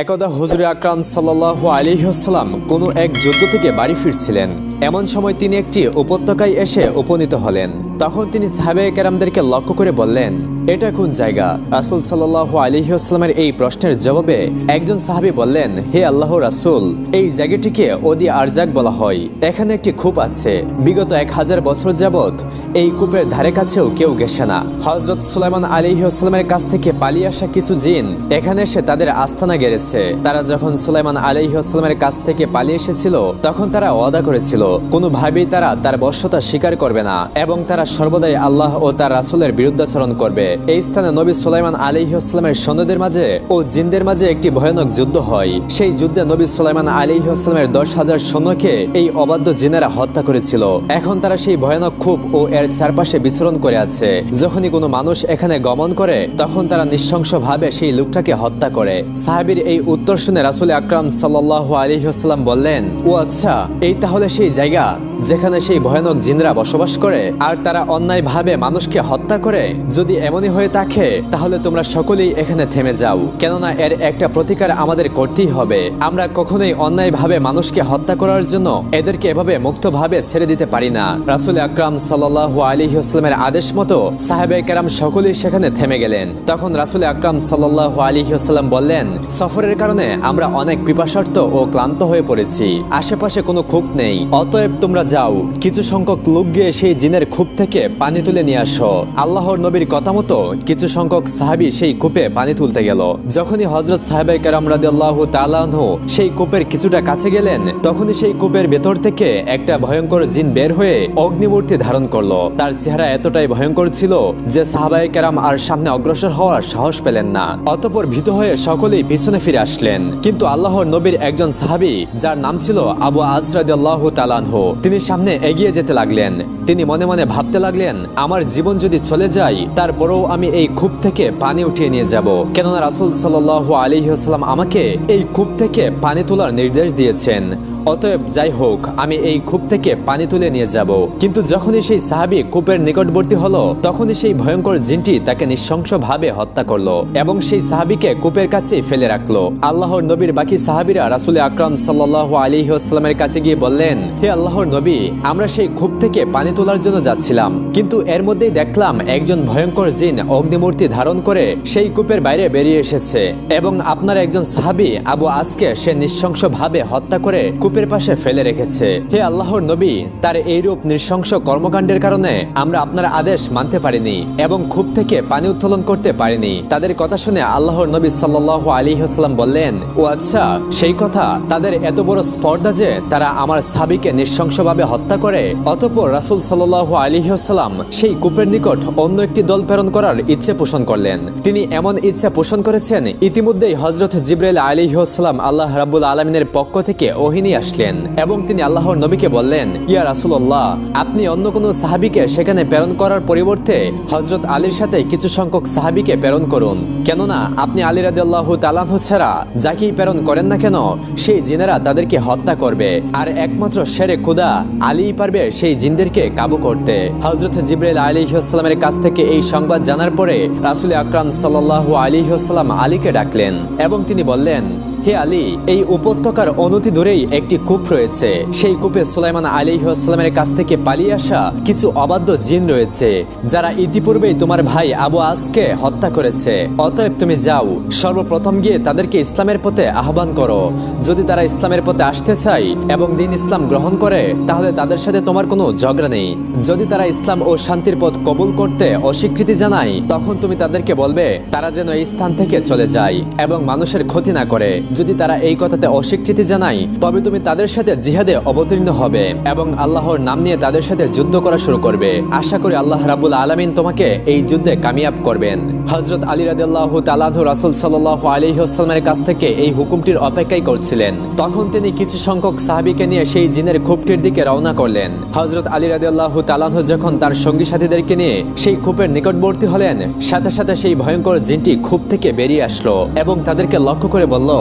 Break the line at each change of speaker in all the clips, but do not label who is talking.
একদা হুজুর আকরাম সাল্লাল্লাহু আলাইহি ওয়াসাল্লাম কোনো এক যুদ্ধ থেকে বাড়ি ফিরছিলেন। এমন সময় তিনি একটি উপত্যকায় এসে উপনীত হলেন। তখন তিনি সাহাবায়ে কেরামদেরকে লক্ষ্য করে বললেন, এটা কোন জায়গা? রাসূল সাল্লাল্লাহু আলাইহি ওয়াসাল্লামের এই প্রশ্নের জবাবে একজন সাহাবী বললেন, হে আল্লাহর রাসূল, এই জায়গাটিকে ওদি আরজাক বলা হয়। এখানে একটি কূপ আছে। বিগত 1000 বছর যাবত এই কূপের ধারে কাছেও কেউ গেছে না। হযরত সুলাইমান আলাইহিস সালামের কাছ থেকে পালিয়ে আসা কিছু জিন এখানে এসে তাদের আস্তানা গেড়েছে। তারা যখন সুলাইমান আলাইহিস সালামের কাছ থেকে পালিয়ে এসেছিল, তখন তারা ওয়াদা করেছিল কোনোভাবেই তারা তার বশ্যতা স্বীকার করবে না এবং তারা সর্বদাই আল্লাহ ও তার রাসূলের বিরুদ্ধাচরণ করবে। এই স্থানে নবী সুলাইমান আলাইহিস সালামের সৈন্যদের মাঝে ও জিনদের মাঝে একটি ভয়ানক যুদ্ধ হয়। সেই যুদ্ধে নবী সুলাইমান আলাইহিস সালামের 10,000 সৈন্যকে এই অবাধ্য জিনেরা হত্যা করেছিল। এখন তারা সেই ভয়ানক কূপ ও এর চারপাশে বিচরণ করে আছে। যখনই কোনো মানুষ এখানে গমন করে, তখন তারা নৃশংসভাবে সেই লোকটাকে হত্যা করে। সাহাবীর এই উত্তর শুনে রাসূল আকরাম সাল্লাল্লাহু আলাইহি ওয়াসাল্লাম বললেন, ও আচ্ছা, এই তাহলে সেই জায়গা যেখানে সেই ভয়ানক জিনরা বসবাস করে আর তারা অন্যায়ভাবে মানুষকে হত্যা করে। যদি এমনই হয়ে থাকে, তাহলে তোমরা সকলেই এখানে থেমে যাও, কেননা এর একটা প্রতিকার আমাদের করতেই হবে। আমরা কখনোই অন্যায়ভাবে মানুষকে হত্যা করার জন্য এদেরকে এভাবে মুক্তভাবে ছেড়ে দিতে পারি না। রাসূল আকরাম সাল্লাল্লাহু আলাইহি ওয়াসাল্লামের আদেশ মতো সাহাবায়ে কেরাম সকলেই সেখানে থেমে গেলেন। তখন রাসূল আকরাম সাল্লাল্লাহু আলাইহি ওয়াসাল্লাম বললেন, সফরের কারণে আমরা অনেক পিপাসার্ত ও ক্লান্ত হয়ে পড়েছি। আশেপাশে কোনো কূপ নেই, অতএব তোমরা যাও, কিছু সংখ্যক লোক গিয়ে সেই জিনের কূপ থেকে পানি তুলে নিয়ে আসো। আল্লাহর নবীর কথা মতো কিছু সংখ্যক সাহাবী সেই কূপে পানি তুলতে গেল। যখনই হযরত সাহাবায়ে কেরাম রাদিয়াল্লাহু তাআলা আনহু সেই কূপের কিছুটা কাছে গেলেন, তখনই সেই কূপের ভেতর থেকে একটা ভয়ঙ্কর জিন বের হয়ে অগ্নিমূর্তি ধারণ করলো। তার চেহারা এতটাই ভয়ঙ্কর ছিল যে সাহাবায়ে কেরাম আর সামনে অগ্রসর হওয়ার সাহস পেলেন না। অতঃপর ভীত হয়ে সকলেই পিছনে ফিরে আসলেন। কিন্তু আল্লাহর নবীর একজন সাহাবী, যার নাম ছিল আবু আস রাদিয়াল্লাহু তাআলা আনহু, তিনি সামনে এগিয়ে যেতে লাগলেন। তিনি মনে মনে ভাবতে লাগলেন, আমার জীবন যদি চলে যায়, তারপরেও আমি এই কূপ থেকে পানি উঠিয়ে নিয়ে যাব, কেননা রাসূল সাল্লাল্লাহু আলাইহি ওয়াসাল্লাম আমাকে এই কূপ থেকে পানি তোলার নির্দেশ দিয়েছেন। অতএব যাই হোক, আমি এই কূপ থেকে পানি তুলে নিয়ে যাব। কিন্তু যখনই সেই সাহাবী কূপের নিকটবর্তী হলো, তখনই সেই ভয়ঙ্কর জিনটি তাকে নৃশংসভাবে হত্যা করলো এবং সেই সাহাবীকে কূপের কাছে ফেলে রাখলো। আল্লাহর নবীর বাকি সাহাবীরা রাসূল আকরাম সাল্লাল্লাহু আলাইহি ওয়াসাল্লামের কাছে গিয়ে বললেন, হে আল্লাহর নবী, আমরা সেই কূপ থেকে পানি তোলার জন্য যাচ্ছিলাম, কিন্তু এর মধ্যেই দেখলাম একজন ভয়ঙ্কর জিন অগ্নিমূর্তি ধারণ করে সেই কূপের বাইরে বেরিয়ে এসেছে এবং আপনার একজন সাহাবী আবু আসকে সে নৃশংসভাবে হত্যা করে কূপের পাশে ফেলে রেখেছে। হে আল্লাহর নবী, তার এইরূপ নৃশংস কর্মকাণ্ডের কারণে আমরা আপনার আদেশ মানতে পারিনি এবং কূপ থেকে পানি উত্তোলন করতে পারিনি। তাদের কথা শুনে আল্লাহর নবী সাল্লাল্লাহু আলাইহি ওয়াসাল্লাম বললেন, ও আচ্ছা, সেই কথা, তাদের এত বড় স্পর্ধা যে তারা আমার সাহাবীকে নৃশংসভাবে হত্যা করে। অতঃপর রাসূল সাল্লাল্লাহু আলাইহি ওয়াসাল্লাম সেই কূপের নিকট অন্য একটি দল প্রেরণ করার ইচ্ছে পোষণ করলেন। তিনি এমন ইচ্ছা পোষণ করেছেন, ইতিমধ্যেই হযরত জিবরাইল আলাইহিস সালাম আল্লাহ রাব্বুল আলামিনের পক্ষ থেকে ওহী নিয়ে আসলেন এবং তিনি আল্লাহর নবীকে বললেন, ইয়া রাসূলুল্লাহ, আপনি অন্য কোনো সাহাবীকে সেখানে প্রেরণ করার পরিবর্তে হযরত আলীর সাথে কিছু সংখ্যক সাহাবীকে প্রেরণ করুন, কেননা আপনি আলী রাদিয়াল্লাহু তাআলা আনহু ছাড়া যাকেই প্রেরণ করেন না কেন, সেই জিনেরা তাদেরকে হত্যা করবে আর একমাত্র শেরে খুদা আলীই পারবে সেই জিনদেরকে কাবু করতে। হযরত জিবরাইল আলাইহিস সালামের কাছ থেকে এই সংবাদ জানার পরে রাসূল আকরাম সাল্লাল্লাহু আলাইহি ওয়াসাল্লাম আলীকে ডাকলেন এবং তিনি বললেন, হে আলী, এই উপত্যকার অনতি দূরেই একটি কূপ রয়েছে। সেই কূপে সুলাইমান আলাইহিস সালামের কাছ থেকে পালিয়ে আসা কিছু অবাধ্য জিন রয়েছে, যারা ইতিপূর্বেই তোমার ভাই আবু আসকে হত্যা করেছে। অতএব তুমি যাও, সর্বপ্রথম গিয়ে তাদেরকে ইসলামের পথে আহ্বান করো। যদি তারা ইসলামের পথে আসতে চায় এবং দ্বীন ইসলাম গ্রহণ করে, তাহলে তাদের সাথে তোমার কোনো ঝগড়া নেই। যদি তারা ইসলাম ও শান্তির পথ কবুল করতে অস্বীকৃতি জানায়, তখন তুমি তাদেরকে বলবে তারা যেন এই স্থান থেকে চলে যায় এবং মানুষের ক্ষতি না করে। যদি তারা এই কথাতে অস্বীকৃতি জানায়, তবে তুমি তাদের সাথে জিহাদে অবতীর্ণ হবে এবং আল্লাহর নাম নিয়ে তাদের সাথে যুদ্ধ করা শুরু করবে। আশা করি আল্লাহ রাব্বুল আলামিন তোমাকে এই যুদ্ধে কামিয়াব করবেন। হযরত আলী রাদিয়াল্লাহু তাআলা আনহু রাসূল সাল্লাল্লাহু আলাইহি ওয়াসাল্লামের কাছ থেকে এই হুকুমটির অপেক্ষাই করছিলেন। তখন তিনি কিছু সংখ্যক সাহাবীকে নিয়ে সেই জিনের কূপটির দিকে রওনা করলেন। হযরত আলী রাদিয়াল্লাহু তাআলা আনহু যখন তার সঙ্গী সাথীদেরকে নিয়ে সেই কূপের নিকটবর্তী হলেন, সাথে সাথে সেই ভয়ঙ্কর জিনটি কূপ থেকে বেরিয়ে আসলো এবং তাদেরকে লক্ষ্য করে বলল,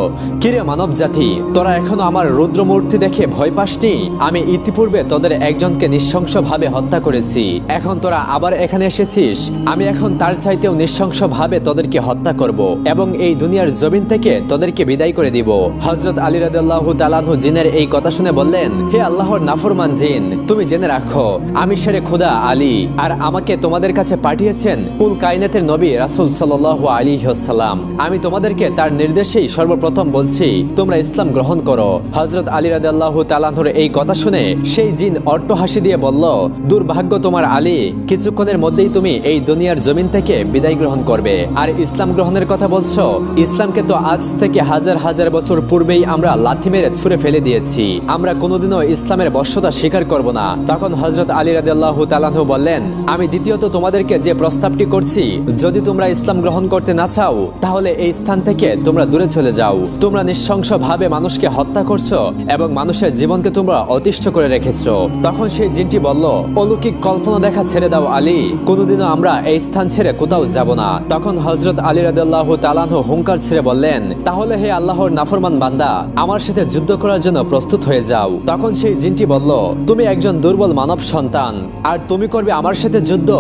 কিরে মানব জাতি, তোরা এখনো আমার রুদ্রমূর্তি দেখে ভয় পাসনি? আমি ইতিপূর্বে তোদের একজনকে নৃশংসভাবে হত্যা করেছি, এখন তোরা আবার এখানে এসেছিস। আমি এখন তার চাইতেও নৃশংসভাবে তোদেরকে হত্যা করব এবং এই দুনিয়ার জমিন থেকে তোদেরকে বিদায় করে দিব। হযরত আলী রাদিয়াল্লাহু তাআলা আনহু জিনের এই কথা শুনে বললেন, হে আল্লাহর নাফরমান জিন, তুমি জেনে রাখো আমি শেরে খোদা আলী, আর আমাকে তোমাদের কাছে পাঠিয়েছেন কুল কায়নাতের নবী রাসূল সাল্লাল্লাহু আলাইহি ওয়াসাল্লাম। আমি তোমাদেরকে তার নির্দেশেই সর্বপ্রথম বলছি, তোমরা ইসলাম গ্রহণ করো। হযরত আলী রাদিয়াল্লাহু তাআলা আনহুর এই কথা শুনে সেই জিন অট্টহাসি দিয়ে বলল, দুর্ভাগ্য তোমার আলী, কিছুক্ষণের মধ্যেই তুমি এই দুনিয়ার জমিন থেকে বিদায় গ্রহণ করবে। আর ইসলাম গ্রহণের কথা বলছো, ইসলামকে তো আজ থেকে হাজার হাজার বছর পূর্বেই আমরা লাথি মেরে ছুঁড়ে ফেলে দিয়েছি, আমরা কোনোদিনও ইসলামের বশ্যতা স্বীকার করব না। তখন হযরত আলী রাদিয়াল্লাহু তাআলা আনহু বললেন, আমি দ্বিতীয়ত তোমাদেরকে যে প্রস্তাবটি করছি, যদি তোমরা ইসলাম গ্রহণ করতে না চাও তাহলে এই স্থান থেকে তোমরা দূরে চলে যাও। তোমরা নৃশংসভাবে মানুষকে হত্যা করছো এবং মানুষের জীবনকে তোমরা অতিষ্ঠ করে রেখেছো। তখন সেই জিনটি বলল, অলৌকিক কল্পনা দেখা ছেড়ে দাও আলী, কোনোদিনও আমরা এই স্থান ছেড়ে কোথাও যাব না। তখন হযরত আলী রাদিয়াল্লাহু তাআলা আনহু হুঙ্কার ছেড়ে বললেন, তাহলে হে আল্লাহর নাফরমান বান্দা, আমার সাথে যুদ্ধ করার জন্য প্রস্তুত হয়ে যাও। তখন সেই জিনটি বলল, তুমি একজন দুর্বল মানব সন্তান, আর তুমি করবে আমার সাথে যুদ্ধ?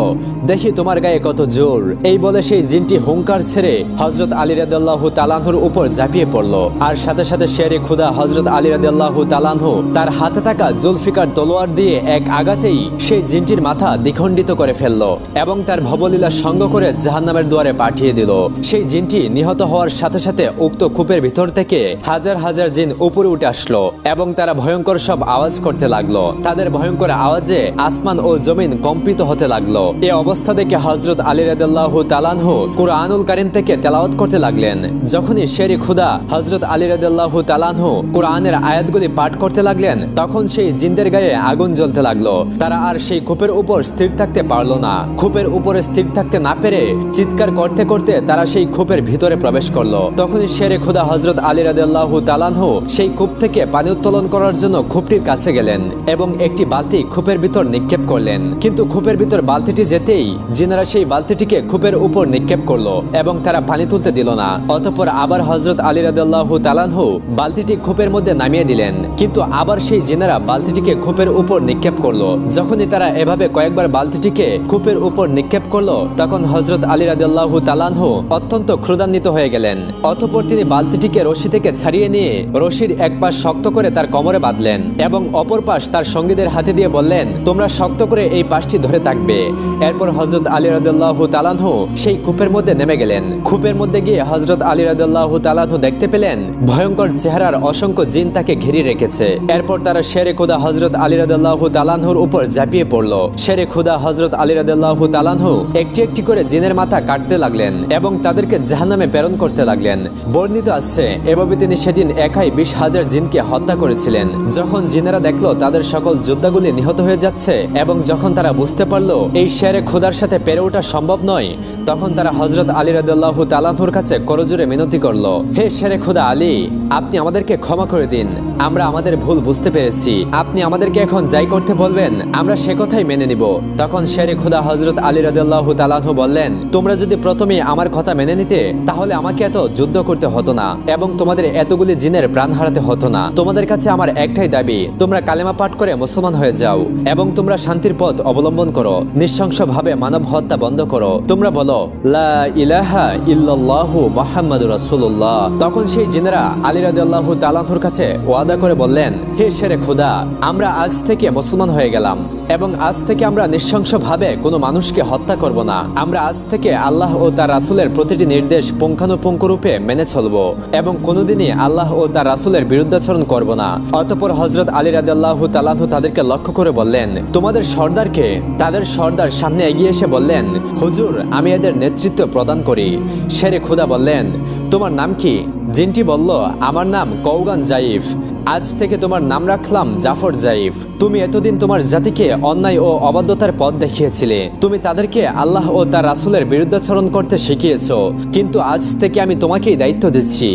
দেখি তোমার গায়ে কত জোর। এই বলে সেই জিনটি হুঙ্কার ছেড়ে হযরত আলী রাদিয়াল্লাহু তাআলা আনহুর উপর ঝাঁপিয়ে পড়ল। আর সাথে সাথে শেরে খুদা হযরত আলী রাদিয়াল্লাহু তাআলা আনহু তার হাতে থাকা জুলফিকার তলোয়ার দিয়ে এক আঘাতেই সেই জিনটির মাথা দ্বিখণ্ডিত করে ফেলল এবং তার ভবলীলা সঙ্গ করে জাহান্নামের দুয়ারে পাঠিয়ে দিল। সেই জিনটি নিহত হওয়ার সাথে সাথে উক্ত কূপের ভিতর থেকে হাজার হাজার জিন উপরে উঠে আসলো এবং তারা ভয়ঙ্কর সব আওয়াজ করতে লাগলো। তাদের ভয়ঙ্কর আওয়াজে আসমান ও জমিন কম্পিত হতে লাগলো। এই অবস্থা দেখে হযরত আলী রাদিয়াল্লাহু তাআলা আনহু কুরআনুল কারীম থেকে তেলাওয়াত করতে লাগলেন। যখনই শেরে খুদা হযরত আলী রাদিয়াল্লাহু তাআলা আনহু কুরআনের আয়াতগুলি পাঠ করতে লাগলেন, তখন সেই জিনদের গায়ে আগুন জ্বলতে লাগলো। তারা আর সেই কূপের উপর স্থির থাকতে পারলো না। কূপের উপরে স্থির থাকতে না পেরে চিৎকার করতে করতে তারা সেই কূপের ভিতরে প্রবেশ করলো। তখনই শেরে খুদা হযরত আলী রাদিয়াল্লাহু তাআলা আনহু সেই কূপ থেকে পানি উত্তোলন করার জন্য কূপটির কাছে গেলেন এবং একটি বালতি কূপের ভিতর নিক্ষেপ করলেন। কিন্তু কূপের ভিতর বালতিটি যেতেই জিনেরা সেই বালতিটিকে কূপের উপর নিক্ষেপ করলো এবং তারা পানি তুলতে দিল না। অতঃপর আবার হযরত আলী রাদিয়াল্লাহু তাআলা আনহু বালতিটি কূপের মধ্যে নামিয়ে দিলেন, কিন্তু আবার সেই জিনেরা বালতিটিকে কূপের উপর নিক্ষেপ করলো। যখনই তারা এভাবে কয়েকবার বালতিটিকে কূপের উপর নিক্ষেপ করলো, তখন হযরত আলী রাদিয়াল্লাহু তাআলা আনহু অত্যন্ত ক্রোধান্বিত হয়ে গেলেন। অতঃপর তিনি বালতিটিকে রশি থেকে ছাড়িয়ে নিয়ে রশির এক পাশ শক্ত করে তার কোমরে বাঁধলেন এবং অপর পাশ তার সঙ্গীদের হাতে দিয়ে বললেন, তোমরা শক্ত করে এই পাশটি ধরে থাকবে। এরপর হযরত আলী রাদিয়াল্লাহু তাআলা আনহু সেই কূপের মধ্যে নেমে গেলেন। কূপের মধ্যে গিয়ে হযরত আলী রাদিয়াল্লাহু তাআলা আনহু দেখতে পেলেন ভয়ঙ্কর চেহারার অসংখ্য জিন তাকে ঘিরে রেখেছে। এরপর তারা শেরে খুদা হযরত আলী রাদিয়াল্লাহু তাআলা আনহুর উপর ঝাঁপিয়ে পড়লো। শেরে খুদা হযরত আলী রাদিয়াল্লাহু তাআলা আনহু একটি একটি করে জিনের মাথা কাটতে লাগলেন এবং তাদেরকে জাহান্নামে প্রেরণ করতে লাগলেন। বর্ণিত আছে, এভাবে তিনি সেদিন একাই 20,000 জিনকে হত্যা করেছিলেন। যখন জিনেরা দেখলো তাদের সকল যোদ্ধাগুলি নিহত হয়ে যাচ্ছে এবং যখন তারা বুঝতে পারলো এই শেরে খুদার সাথে পেরে ওঠা সম্ভব নয়, তখন তারা হযরত আলী রাদিয়াল্লাহু তাআলা আনহুর কাছে করজোরে মিনতি করলো, হে শেরে খুদা আলী, আপনি আমাদেরকে ক্ষমা করে দিন, আমরা আমাদের ভুল বুঝতে পেরেছি। আপনি আমাদেরকে এখন যাই করতে বলবেন আমরা সে কথাই মেনে নিব। তখন শেরে খুদা হযরত আলী রাদিয়াল্লাহু তাআলা আনহু বললেন, তোমরা যদি প্রথমেই আমার কথা মেনে নিতে তাহলে আমাকে এত যুদ্ধ করতে হতো না এবং তোমাদের এতগুলি জিনের প্রাণ হারাতে হতো না। তোমাদের কাছে আমার একটাই দাবি, তোমরা কালেমা পাঠ করে মুসলমান হয়ে যাও এবং তোমরা শান্তির পথ অবলম্বন করো, নৃশংসভাবে মানব হত্যা বন্ধ করো। তোমরা বলো লা ইলাহা ইল্লাল্লাহু মুহাম্মাদুর রাসূলুল্লাহ। তখন সেই জিনেরা আলী রাদিয়াল্লাহু তাআলা আনহুর কাছে ওয়াদা করে বললেন, হে শেরে খুদা, আমরা আজ থেকে মুসলমান হয়ে গেলাম এবং আজ থেকে আমরা নৃশংসভাবে কোনো মানুষকে হত্যা করব না। আমরা আজ থেকে আল্লাহ ও তার রাসূলের প্রতিটি নির্দেশ পুঙ্খানুপুঙ্খ রূপে মেনে চলব এবং কোনোদিনই আল্লাহ ও তার রাসূলের বিরুদ্ধাচরণ করব না। অতঃপর হযরত আলী রাদিয়াল্লাহু তাআলা আনহু তাদেরকে লক্ষ্য করে বললেন, তোমাদের সর্দারকে? তাদের সর্দার সামনে এগিয়ে এসে বললেন, হুজুর, আমি এদের নেতৃত্ব প্রদান করি। শেরে খুদা বললেন, তোমার নাম কি? জিনটি বলল, আমার নাম কওগান জাইফ। আজ থেকে তোমার নাম রাখলাম জাফর জাইফ। তুমি এতদিন তোমার জাতিকে অন্যায় ও অবাধ্যতার পথ দেখিয়েছিলে, তুমি তাদেরকে আল্লাহ ও তার রাসূলের বিরুদ্ধাচরণ করতে শিখিয়েছো, কিন্তু আজ থেকে আমি তোমাকেই দায়িত্ব দিচ্ছি।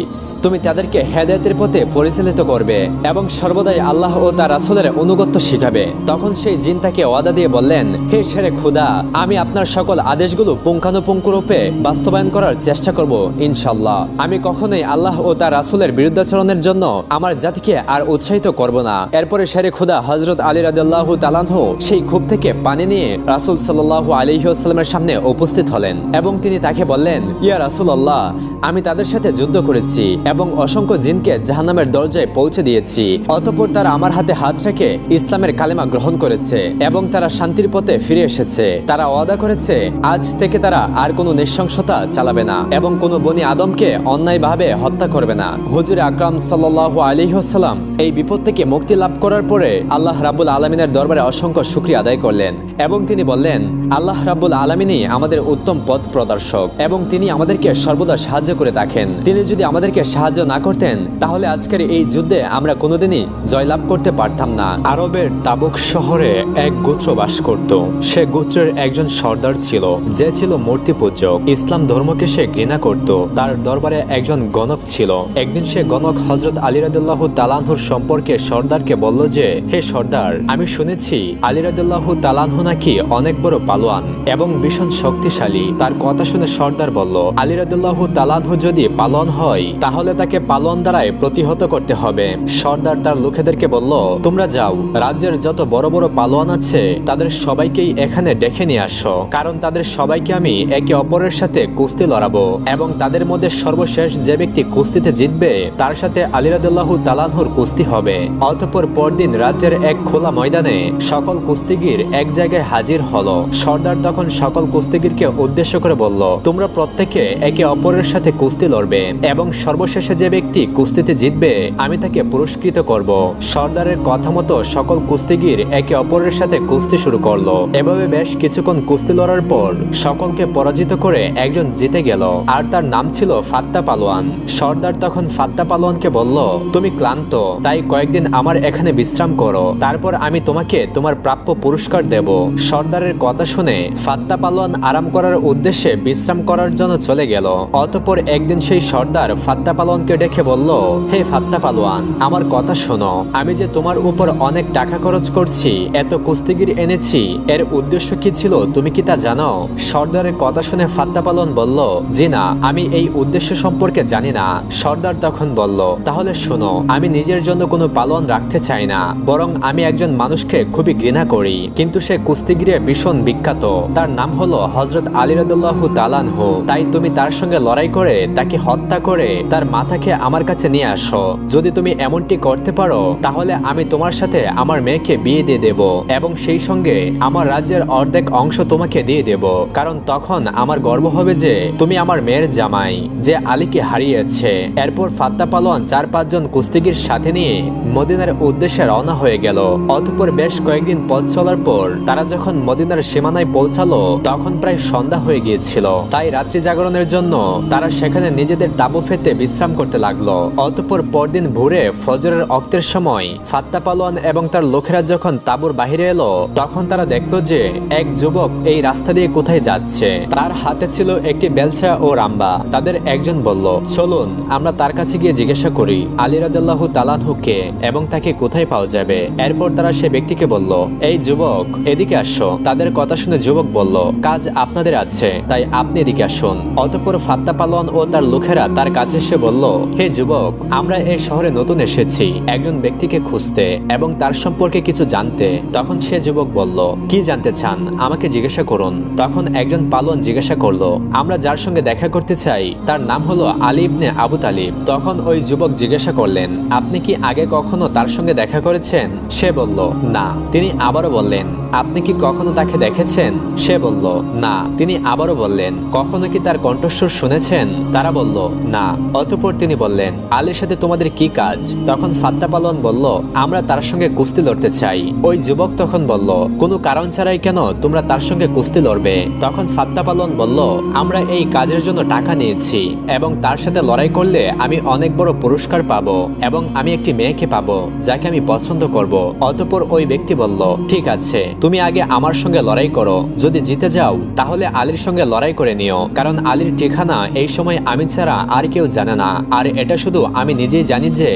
তুমি তাদেরকে হেদায়েতের পথে পরিচালিত করবে এবং সর্বদাই আল্লাহ ও তার রাসূলের অনুগত্য শিখাবে। তখন সেই জিন তাকে ওয়াদা দিয়ে বললেন, হে শেরে খোদা, আমি আপনার সকল আদেশগুলো পুঙ্খানুপুঙ্খরূপে বাস্তবায়ন করার চেষ্টা করব ইনশাআল্লাহ। আমি কখনোই আল্লাহ ও তার রাসূলের বিরুদ্ধাচরণের জন্য আমার জাতিকে আর উৎসাহিত করব না। এরপরে শেরে খোদা হযরত আলী রাদিয়াল্লাহু তাআলা আনহু সেই কূপ থেকে পানি নিয়ে রাসূল সাল্লাল্লাহু আলাইহি ওয়াসাল্লামের সামনে উপস্থিত হলেন এবং তিনি তাকে বললেন, ইয়া রাসূলুল্লাহ, আমি তাদের সাথে যুদ্ধ করেছি এবং অসংখ্য জিনকে জাহান্নামের দরজায় পৌঁছে দিয়েছি। অতঃপর তারা আমার হাতে হাত রেখে ইসলামের কালেমা গ্রহণ করেছে এবং তারা শান্তির পথে ফিরে এসেছে। তারা ওয়াদা করেছে আজ থেকে তারা আর কোনো নৃশংসতা চালাবে না এবং কোনো বনি আদমকে অন্যায়ভাবে হত্যা করবে না। হুজুর আকরাম সাল্লাল্লাহু আলাইহি ওয়াসাল্লাম এই বিপদ থেকে মুক্তি লাভ করার পরে আল্লাহ রাব্বুল আলামিনের দরবারে অসংখ্য শুকরিয়া আদায় করলেন এবং তিনি বললেন, আল্লাহ রাব্বুল আলামিনই আমাদের উত্তম পথ প্রদর্শক এবং তিনি আমাদেরকে সর্বদা সাহায্য করে থাকেন। তিনি যদি আমাদেরকে সাহায্য না করতেন তাহলে আজকের এই যুদ্ধে আমরা কোনোদিনই জয়লাভ করতে পারতাম না। আরবের তাবুক শহরে এক গোত্র বাস করত। সে গোত্রের একজন সর্দার ছিল যে ছিল মূর্তি পূজক। ইসলাম ধর্মকে সে ঘৃণা করত। তার দরবারে একজন গণক ছিল। একদিন সে গণক হযরত আলী রাদিয়াল্লাহু তাআলা আনহুর সম্পর্কে সর্দারকে বলল যে, হে সর্দার, আমি শুনেছি আলী রাদিয়াল্লাহু তাআলা আনহু নাকি অনেক বড় পালোয়ান এবং ভীষণ শক্তিশালী। তার কথা শুনে সর্দার বলল, আলী রাদিয়াল্লাহু তাআলা আনহু যদি পালোয়ান হয় তাহলে তাকে পালোয়ান দ্বারাই প্রতিহত করতে হবে। সর্দার তার লোকেদেরকে বলল, তোমরা যাও, রাজ্যের যত বড় বড় পালোয়ান আছে তাদের সবাইকেই এখানে ডেকে নিয়ে আসো, কারণ তাদের সবাইকে আমি একে অপরের সাথে কুস্তি লড়াবো এবং তাদের মধ্যে সর্বশেষ যে ব্যক্তি কুস্তিতে জিতবে তার সাথে আলী রাদিয়াল্লাহু তাআলা আনহুর কুস্তি হবে। অতঃপর পরদিন রাজ্যের এক খোলা ময়দানে সকল কুস্তিগির এক জায়গায় হাজির হলো। সর্দার তখন সকল কুস্তিগিরকে উদ্দেশ্য করে বলল, তোমরা প্রত্যেকে একে অপরের সাথে কুস্তি লড়বে এবং সর্বশেষে যে ব্যক্তি কুস্তিতে জিতবে আমি তাকে পুরস্কৃত করব। সর্দারের কথা মতো সকল কুস্তিগির একে অপরের সাথে কুস্তি শুরু করলো। এভাবে বেশ কিছুক্ষণ কুস্তি লড়ার পর সকলকে পরাজিত করে একজন জিতে গেল আর তার নাম ছিল ফাত্তা পালোয়ান। সর্দার তখন ফাত্তা পালোয়ানকে বলল, তুমি ক্লান্ত, তাই কয়েকদিন আমার এখানে বিশ্রাম করো, তারপর আমি তোমাকে তোমার প্রাপ্য পুরস্কার দেব। সর্দারের কথা শুনে ফাত্তা পালোয়ান আরাম করার উদ্দেশ্যে বিশ্রাম করার জন্য চলে গেল। অতঃপর একদিন সেই সর্দার ফাত্তা পালোয়ানকে ডেকে বলল, হে ফাত্তা পালোয়ান, আমার কথা শোনো, আমি যে তোমার উপর অনেক টাকা খরচ করছি, এত কুস্তিগির এনেছি, এর উদ্দেশ্য কি ছিল তুমি কি তা জানো? সর্দারের কথা শুনে ফাত্তা পালোয়ান বলল, জি না, আমি এই উদ্দেশ্য সম্পর্কে জানি না। সর্দার তখন বলল, তাহলে শোনো, আমি নিজের জন্য কোনো পালোয়ান রাখতে চাই না, বরং আমি একজন মানুষকে খুবই ঘৃণা করি, কিন্তু সে কুস্তিগিরে ভীষণ বিখ্যাত। তার নাম হলো হযরত আলী রাদিয়াল্লাহু তাআলা আনহু। তাই তুমি তার সঙ্গে লড়াই করে তাকে হত্যা করে তার মাথাকে আমার কাছে নিয়ে আসো। যদি তুমি এমনটি করতে পারো তাহলে আমি তোমার সাথে আমার মেয়েকে বিয়ে দিয়ে দেব এবং সেই সঙ্গে আমার রাজ্যের অর্ধেক অংশ তোমাকে দিয়ে দেব, কারণ তখন আমার গর্ব হবে যে তুমি আমার মেয়ের জামাই যে আলীকে হারিয়েছে। এরপর ফাত্তা পালোয়ান 4-5 জন কুস্তিগির সাথে নিয়ে মদিনার উদ্দেশ্যে রওনা হয়ে গেল। অতঃপর বেশ কয়েকদিন পথ চলার পর তারা যখন মদিনার সীমানায় পৌঁছালো তখন প্রায় সন্ধ্যা হয়ে গিয়েছিল। তাই রাত্রি জাগরণের জন্য তারা সেখানে নিজেদের তাঁবু ফেতে বিশ্রাম করতে লাগলো। অতঃপর পরদিন ভোরে ফজরের ওয়াক্তের সময় ফাত্তা পালোয়ান এবং তার লোকেরা যখন তাঁবুর বাহিরে এলো তখন তারা দেখলো যে এক যুবক এই রাস্তা দিয়ে কোথায় যাচ্ছে। তার হাতে ছিল একটি বেলচা ও রাম্বা। তাদের একজন বলল, চলুন আমরা তার কাছে গিয়ে জিজ্ঞাসা করি আলী রাদিয়াল্লাহু তাআলা আনহু কে এবং তাকে কোথায় পাওয়া যাবে। এরপর তারা সে ব্যক্তিকে বলল, এই যুবক, এদিকে আসো। তাদের কথা শুনে যুবক বলল, কাজ আপনাদের আছে, তাই আপনি এদিকে আসুন। অতঃপর ফাত্তা পালোয়ান ও তার লোকেরা তার কাছে এসে বলল, হে যুবক, আমরা এই শহরে নতুন এসেছি একজন ব্যক্তিকে খুঁজতে এবং তার সম্পর্কে কিছু জানতে। তখন সে যুবক বলল, কি জানতে চান, আমাকে জিজ্ঞাসা করুন। তখন একজন পালোয়ান জিজ্ঞাসা করলো, আমরা যার সঙ্গে দেখা করতে চাই তার নাম হলো আলী ইবনে আবু তালিব। তখন ওই যুবক জিজ্ঞাসা করলেন, আপনি কি আগে কখনো তার সঙ্গে দেখা করেছেন? সে বলল, না। তিনি আবারও বললেন, আপনি কি কখনো তাকে দেখেছেন? সে বলল, না। তিনি আবারও বললেন, কখনো কি তার কণ্ঠস্বর শুনেছেন? তারা বলল, না। অতঃপর তিনি বললেন, আলীর সাথে তোমাদের কি কাজ? তখন ফাত্তা পালোয়ান বলল, আমরা তার সঙ্গে কুস্তি লড়তে চাই। ওই যুবক তখন বলল, কোনো কারণ ছাড়াই কেন তোমরা তার সঙ্গে কুস্তি লড়বে? তখন ফাত্তা পালোয়ান বলল, আমরা এই কাজের জন্য টাকা নিয়েছি এবং তার সাথে লড়াই করলে আমি অনেক বড় পুরস্কার পাবো এবং আমি একটি মেয়েকে পাবো যাকে আমি পছন্দ করব। অতঃপর ওই ব্যক্তি বলল, ঠিক আছে, তুমি আগে আমার সঙ্গে লড়াই করো, যদি জিতে যাও তাহলে আলীর সঙ্গে লড়াই করে নিও, কারণ আলীর ঠিকানা এই সময় আমি ছাড়া আর কেউ জানে না। আর এটা শুধু আমি নিজেই জানি যে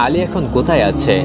আলী এখন কোথায় আছে।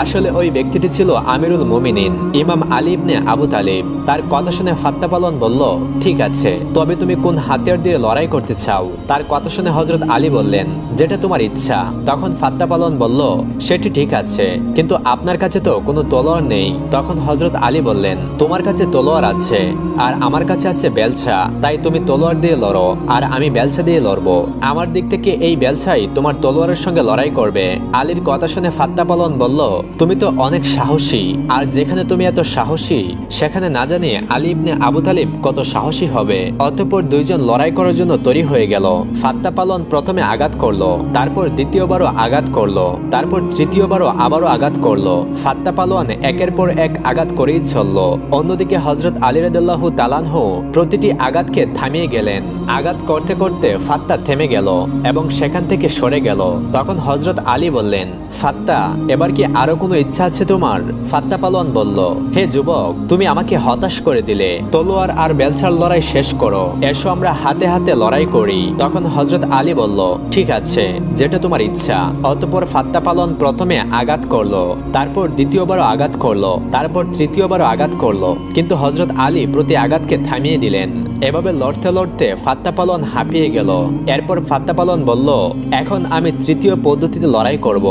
আসলে ওই ব্যক্তিটি ছিল আমিরুল মুমিনিন ইমাম আলী ইবনে আবু তালিব। তার কথা শুনে ফাত্তা পালোয়ান বলল, ঠিক আছে, তবে তুমি কোন হাতিয়ার দিয়ে লড়াই করতে চাও? তার কথা শুনে হযরত আলী বললেন, যেটা তোমার ইচ্ছা। তখন ফাত্তা পালোয়ান বলল, সেটি ঠিক আছে, কিন্তু আপনার কাছে তো কোনো তলোয়ার নেই। তখন হযরত আলী বললেন, তোমার কাছে তলোয়ার আছে আর আমার কাছে আছে বেলছা, তাই তুমি তলোয়ার দিয়ে লড়ো আর আমি বেলছা দিয়ে লড়বো। আমার দিক থেকে এই বেলছাই তোমার তলোয়ারের সঙ্গে লড়াই করবে। আলীর কথা শুনে ফাত্তা পালোয়ান বলল, তুমি তো অনেক সাহসী, আর যেখানে তুমি এত সাহসী সেখানে না জানি আলী ইবনে আবু তালিব কত সাহসী হবে। অতঃপর দুইজন লড়াই করার জন্য তৈরি হয়ে গেল। ফাত্তা পালোয়ান প্রথমে আঘাত করলো, তারপর দ্বিতীয়বারও আঘাত করলো, তারপর তৃতীয়বারও আবারও আঘাত করলো। ফাত্তা পালোয়ান একের পর এক আঘাত করেই চলল। অন্যদিকে হযরত আলী রাদিয়াল্লাহু তাআলা আনহু প্রতিটি আঘাতকে থামিয়ে গেলেন। আঘাত করতে করতে ফাত্তা থেমে গেল এবং সেখান থেকে সরে গেল। তখন হযরত আলী বললেন, ফাত্তা, এবার কি আরো কোনো ইচ্ছা আছে তোমার? ফাত্তা পালোয়ান বলল, হে যুবক, তুমি আমাকে হতাশ করে দিলে। তলোয়ার আর বেলছার লড়াই শেষ করো, এসো আমরা হাতে হাতে লড়াই করি। তখন হযরত আলী বলল, ঠিক আছে, যেটা তোমার ইচ্ছা। অতঃপর ফাত্তা পালোয়ান প্রথমে আঘাত করলো, তারপর দ্বিতীয়বারও আঘাত করলো, তারপর তৃতীয়বারও আঘাত করলো, কিন্তু হযরত আলী প্রতি আঘাতকে থামিয়ে দিলেন। এভাবে লড়তে লড়তে ফাত্তা পালোয়ান হাঁপিয়ে গেল। এরপর ফাত্তা পালোয়ান বলল, এখন আমি তৃতীয় পদ্ধতিতে লড়াই করব,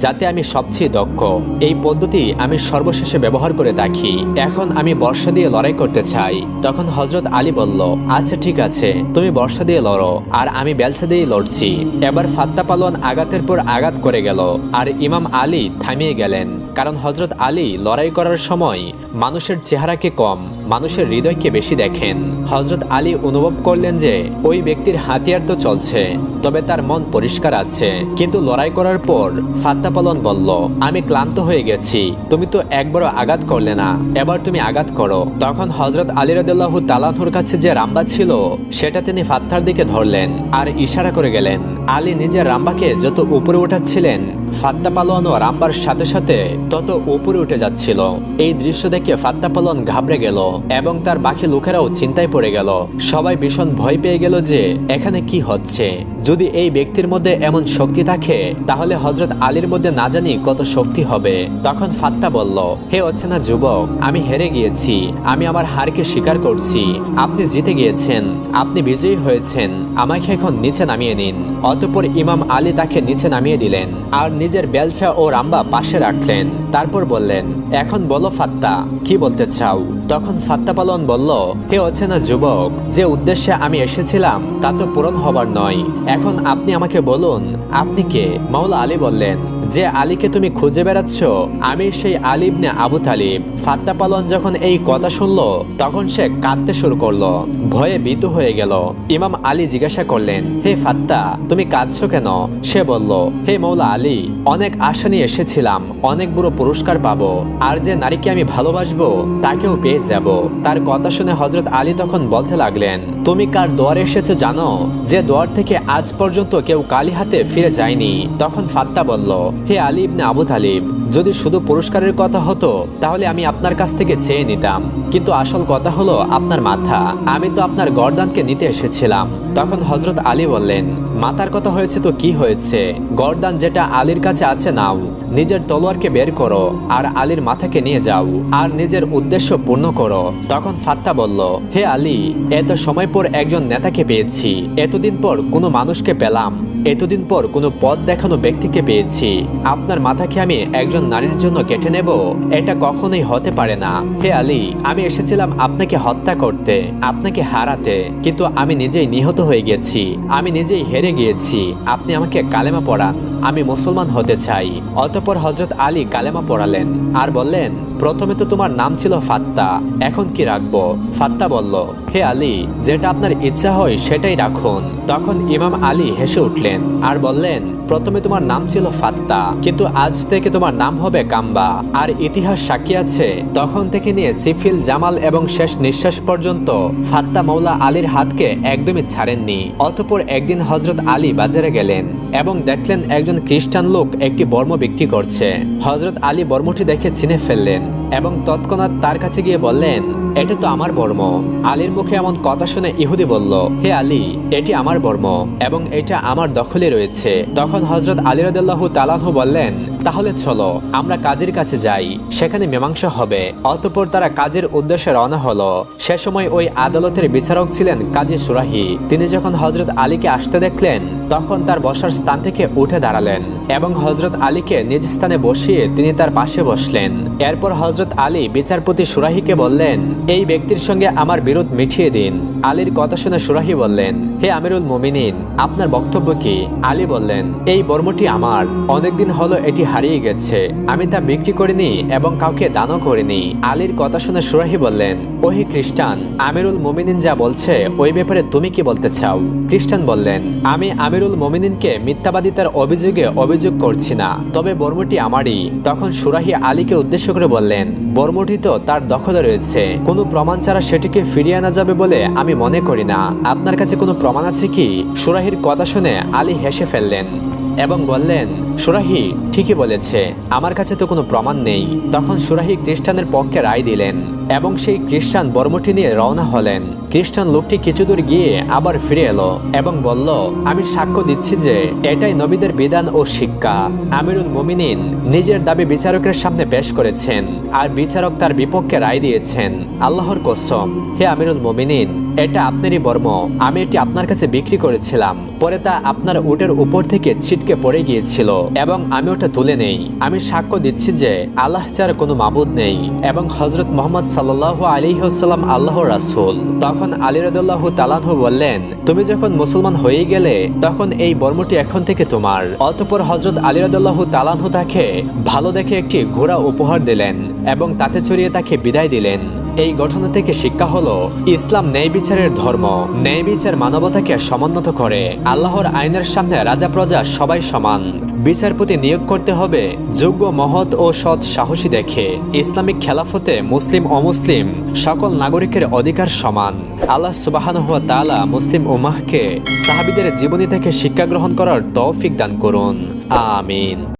যাতে আমি সবচেয়ে দক্ষ। এই পদ্ধতি আমি সর্বশেষে ব্যবহার করে দেখি। এখন আমি বর্ষা দিয়ে লড়াই করতে চাই। তখন হযরত আলী বলল, আচ্ছা ঠিক আছে, তুমি বর্ষা দিয়ে লড়ো আর আমি বেলছা দিয়ে লড়ছি। এবার ফাত্তা পালোয়ান আঘাতের পর আঘাত করে গেল আর ইমাম আলী থামিয়ে গেলেন, কারণ হযরত আলী লড়াই করার সময় মানুষের চেহারাকে কম, মানুষের হৃদয়কে বেশি দেখেন। হযরত আলী অনুভব করলেন যে ওই ব্যক্তির হাতিয়ার তো চলছে, তবে তার মন পরিষ্কার আছে। কিন্তু লড়াই করার পর ফাত্তা পালোয়ান বলল, আমি ক্লান্ত হয়ে গেছি, তুমি তো একবারও আঘাত করলে না, এবার তুমি আঘাত করো। তখন হযরত আলী রাদিয়াল্লাহু তাআলা আনহুর কাছে যে রাম্বা ছিল সেটা তিনি ফাত্তার দিকে ধরলেন আর ইশারা করে গেলেন। আলী নিজের রাম্বাকে যত উপরে উঠাচ্ছিলেন, ফাত্তা পালোয়ানও রাম্বার সাথে সাথে তত উপরে উঠে যাচ্ছিল। এই দৃশ্য দেখে ফাত্তা পালোয়ান ঘাবড়ে গেল এবং তার বাকি লোকেরাও চিন্তায় পড়ে গেল। সবাই ভীষণ ভয় পেয়ে গেল যে এখানে কি হচ্ছে। যদি এই ব্যক্তির মধ্যে এমন শক্তি থাকে, তাহলে হযরত আলীর মধ্যে না জানি কত শক্তি হবে। তখন ফাত্তা বলল, হে অচেনা যুবক, আমি হেরে গিয়েছি, আমি আমার হারকে স্বীকার করছি। আপনি জিতে গিয়েছেন, আপনি বিজয়ী হয়েছেন, আমাকে এখন নিচে নামিয়ে নিন। অতঃপর ইমাম আলী তাকে নিচে নামিয়ে দিলেন আর নিজের বেলছা ও রাম্বা পাশে রাখলেন। তারপর বললেন, এখন বলো ফাত্তা, কি বলতে চাও? তখন ফাত্তা পালোয়ান বলল, হে অচেনা যুবক, যে উদ্দেশ্যে আমি এসেছিলাম তা তো পূরণ হবার নয়। এখন আপনি আমাকে বলুন, আপনি কে? মাওলা আলী বললেন, যে আলীকে তুমি খুঁজে বেড়াচ্ছ, আমি সেই আলী ইবনে আবু তালিব। ফাত্তা পালোয়ান যখন এই কথা শুনলো, তখন সে কাঁদতে শুরু করলো, ভয়ে ভীত হয়ে গেল। ইমাম আলী জিজ্ঞাসা করলেন, হে ফাত্তা, তুমি কাঁদছো কেন? সে বলল, হে মাওলা আলী, অনেক আশা নিয়ে এসেছিলাম, অনেক বড় পুরস্কার পাবো, আর যে নারীকে আমি ভালোবাসবো তাকেও পেয়ে যাব। তার কথা শুনে হযরত আলী তখন বলতে লাগলেন, তুমি কার দোয়ারে এসেছো জানো? যে দোয়ার থেকে আজ পর্যন্ত কেউ কালি হাতে ফিরে যায়নি। তখন ফাত্তা বলল, হে আলী ইবনে আবু তালিব, যদি শুধু পুরস্কারের কথা হতো তাহলে আমি আপনার কাছ থেকে চেয়ে নিতাম, কিন্তু আসল কথা হলো আপনার মাথা। আমি তো আপনার গর্দানকে নিতে এসেছিলাম। তখন হযরত আলী বললেন, মাথার কথা হয়েছে তো কি হয়েছে, গর্দান যেটা আলীর কাছে আছে নাও, নিজের তলোয়ারকে বের করো আর আলীর মাথাকে নিয়ে যাও আর নিজের উদ্দেশ্য পূর্ণ করো। তখন ফাত্তা বলল, হে আলী, এত সময় পর একজন নেতাকে পেয়েছি, এতদিন পর কোনো মানুষকে পেলাম, এতদিন পর কোনো পথ দেখানো ব্যক্তিকে পেয়েছি, আপনার মাথাকে আমি একজন নারীর জন্য কেটে নেব? এটা কখনোই হতে পারে না। হে আলী, আমি এসেছিলাম আপনাকে হত্যা করতে, আপনাকে হারাতে, কিন্তু আমি নিজেই নিহত হয়ে গেছি, আমি নিজেই হেরে গিয়েছি। আপনি আমাকে কালেমা পড়ান, আমি মুসলমান হতে চাই। অতঃপর হযরত আলী কালেমা পড়ালেন আর বললেন, প্রথমে তো তোমার নাম ছিল ফাত্তা, এখন কি রাখবো? ফাত্তা বলল, হে আলী, যেটা আপনার ইচ্ছা হয় সেটাই রাখুন। তখন ইমাম আলী হেসে উঠলেন আর বললেন, প্রথমে তোমার নাম ছিল ফাত্তা, কিন্তু আজ থেকে তোমার নাম হবে কাম্বা। আর ইতিহাস সাক্ষী আছে, তখন থেকে নিয়ে সিফিল, জামাল এবং শেষ নিঃশ্বাস পর্যন্ত ফাত্তা মাওলা আলীর হাতকে একদমই ছাড়েননি। অতঃপর একদিন হযরত আলী বাজারে গেলেন এবং দেখলেন একজন একজন খ্রিস্টান লোক একটি বর্ম বিক্রি করছে। হযরত আলী বর্মটি দেখে চিনে ফেললেন এবং তৎক্ষণাৎ তার কাছে গিয়ে বললেন, এটা তো আমার বর্ম। আলীর মুখে এমন কথা শুনে ইহুদি বলল, হে আলী, এটি আমার বর্ম এবং এটা আমার দখলে রয়েছে। তখন হযরত আলী রাদিয়াল্লাহু তাআলা আনহু বললেন, তাহলে চলো আমরা কাজীর কাছে যাই, সেখানে মীমাংসা হবে। অতঃপর তারা কাজীর উদ্দেশ্যে রওনা হলো। সে সময় ওই আদালতের বিচারক ছিলেন কাজী সুরাহি। তিনি যখন হযরত আলীকে আসতে দেখলেন তখন তার বসার স্থান থেকে উঠে দাঁড়ালেন এবং হযরত আলীকে নিজ স্থানে বসিয়ে তিনি তার পাশে বসলেন। এরপর হযরত আলী বিচারপতি সুরাহিকে বললেন, এই ব্যক্তির সঙ্গে আমার বিরোধ মিটিয়ে দিন। আলীর কথা শুনে সুরাহি বললেন, হে আমিরুল মুমিনিন, আপনার বক্তব্য কি? আলী বললেন, এই বর্মটি আমার। অনেকদিন হলো এটি হারিয়ে গেছে। আমি তা বিক্রি করিনি এবং কাউকে দানও করিনি। আলীর কথা শুনে সুরাহি বললেন, ওহে খ্রিস্টান, আমিরুল মুমিনিন যা বলছে ওই ব্যাপারে তুমি কি বলতে চাও? খ্রিস্টান বললেন, আমি আমিরুল মুমিনিনকে মিথ্যাবাদিতার অভিযোগে অভিযোগ করছি না, তবে বর্মটি আমারই। তখন সুরাহি আলীকে উদ্দেশ্য করে বললেন, বর্মটি তো তার দখলে রয়েছে, কোনো প্রমাণ ছাড়া সেটিকে ফিরিয়ে আনা যাবে বলে আমি মনে করি না। আপনার কাছে কোনো প্রমাণ আছে কি? সুরাহির কথা শুনে আলী হেসে ফেললেন এবং বললেন, সুরাহি ঠিকই বলেছে, আমার কাছে তো কোনো প্রমাণ নেই। তখন সুরাহি খ্রিস্টানের পক্ষে রায় দিলেন এবং সেই খ্রিস্টান বর্মটি নিয়ে রওনা হলেন। খ্রিস্টান লোকটি কিছু দূর গিয়ে আবার ফিরে এলো এবং বলল, আমি সাক্ষ্য দিচ্ছি যে এটাই নবীদের বিধান ও শিক্ষা। আমিরুল মুমিনিন নিজের দাবি বিচারকের সামনে পেশ করেছেন আর বিচারক তার বিপক্ষে রায় দিয়েছেন। আল্লাহর কসম, হে আমিরুল মুমিনিন, এটা আপনারই বর্ম। আমি এটি আপনার কাছে বিক্রি করেছিলাম, পরে তা আপনার উটের উপর থেকে ছিটকে পড়ে গিয়েছিল এবং আমি ওটা তুলে নেই। আমি সাক্ষ্য দিচ্ছি যে আল্লাহ ছাড়া কোনো মাবুদ নেই এবং হযরত মুহাম্মদ সাল্লাল্লাহু আলাইহি ওয়াসাল্লাম আল্লাহর রাসূল। তখন আলী রাদিয়াল্লাহু তাআলা আনহু বললেন, তুমি যখন মুসলমান হয়ে গেলে তখন এই বর্মটি এখন থেকে তোমার। অতঃপর হযরত আলী রাদিয়াল্লাহু তাআলা আনহু তাকে ভালো দেখে একটি ঘোড়া উপহার দিলেন এবং তাতে চড়িয়ে তাকে বিদায় দিলেন। এই ঘটনা থেকে শিক্ষা হলো, ইসলাম ন্যায় বিচারের ধর্ম। ন্যায় বিচার মানবতাকে সমুন্নত করে। আল্লাহর আইনের সামনে রাজা প্রজা সবাই সমান। বিচারপতি নিয়োগ করতে হবে যোগ্য, মহৎ ও সৎ সাহসী দেখে। ইসলামিক খেলাফতে মুসলিম অমুসলিম সকল নাগরিকের অধিকার সমান। আল্লাহ সুবহানাহু ওয়া তাআলা মুসলিম উম্মাহকে সাহাবীদের জীবনী থেকে শিক্ষা গ্রহণ করার তৌফিক দান করুন। আমিন।